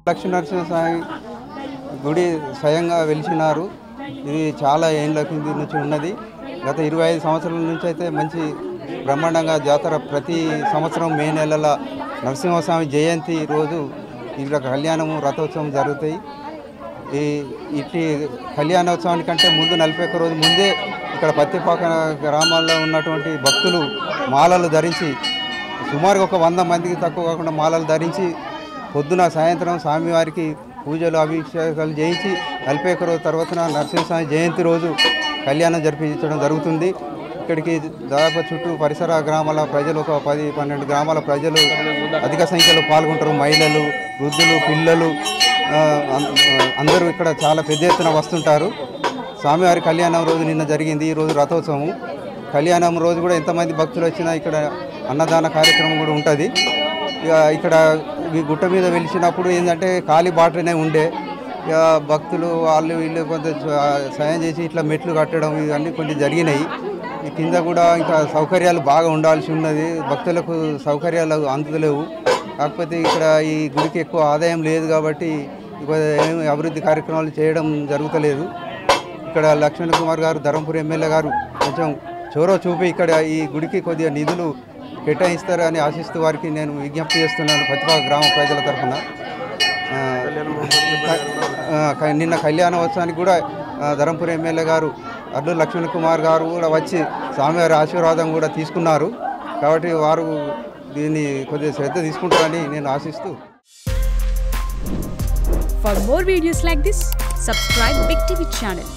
లక్ష్మీ నరసింహస్వామి గుడి స్వయంగా వెలిసినారు. ఇది చాలా ఏళ్ళ కింది నుంచి ఉన్నది. గత 25 సంవత్సరాల నుంచి అయితే మంచి బ్రహ్మాండంగా జాతర ప్రతి సంవత్సరం మే నెలల నరసింహస్వామి జయంతి రోజు ఇక్కడ కళ్యాణము రథోత్సవం జరుగుతాయి. ఇట్టి కళ్యాణోత్సవానికంటే ముందు 41 రోజు ముందే ఇక్కడ పత్తిపాక గ్రామాల్లో ఉన్నటువంటి భక్తులు మాలలు ధరించి సుమారుగా ఒక 100 మందికి తక్కువ కాకుండా మాలలు ధరించి పొద్దున సాయంత్రం స్వామివారికి పూజలు అభిషేకాలు చేయించి 41 రోజు తర్వాత నరసింహస్వామి జయంతి రోజు కళ్యాణం జరిపించడం జరుగుతుంది. ఇక్కడికి దాదాపు చుట్టూ పరిసర గ్రామాల ప్రజలు ఒక 10-12 గ్రామాల ప్రజలు అధిక సంఖ్యలో పాల్గొంటారు. మహిళలు, వృద్ధులు, పిల్లలు అందరూ ఇక్కడ చాలా పెద్ద ఎత్తున వస్తుంటారు. స్వామివారి కళ్యాణం రోజు నిన్న జరిగింది. ఈరోజు రథోత్సవం. కళ్యాణం రోజు కూడా ఎంతమంది భక్తులు వచ్చినా ఇక్కడ అన్నదాన కార్యక్రమం కూడా ఉంటుంది. ఇక్కడ ఈ గుట్ట మీద వెలిసినప్పుడు ఏంటంటే ఖాళీ బాటనే ఉండే, భక్తులు వాళ్ళు వీళ్ళు కొంత సాయం చేసి ఇట్లా మెట్లు కట్టడం ఇవన్నీ కొన్ని జరిగినాయి. ఈ కింద కూడా ఇంకా సౌకర్యాలు బాగా ఉండాల్సి ఉన్నది. భక్తులకు సౌకర్యాలు అందుతలేవు. కాకపోతే ఇక్కడ ఈ గుడికి ఎక్కువ ఆదాయం లేదు కాబట్టి ఏమి అభివృద్ధి కార్యక్రమాలు చేయడం జరుగుతలేదు. ఇక్కడ లక్ష్మణ్ కుమార్ గారు ధర్మపురి ఎమ్మెల్యే గారు కొంచెం చొరవ చూపి ఇక్కడ ఈ గుడికి కొద్దిగా నిధులు కేటాయిస్తారని ఆశిస్తూ వారికి నేను విజ్ఞప్తి చేస్తున్నాను పత్తిపాక గ్రామ ప్రజల తరఫున. నిన్న కళ్యాణోత్సవానికి కూడా ధర్మపురి ఎమ్మెల్యే గారు అడ్డు లక్ష్మణ్ కుమార్ గారు కూడా వచ్చి స్వామివారి ఆశీర్వాదం కూడా తీసుకున్నారు. కాబట్టి వారు దీన్ని కొద్దిగా శ్రద్ధ తీసుకుంటారని నేను ఆశిస్తూ. For more videos like this, subscribe Big TV channel.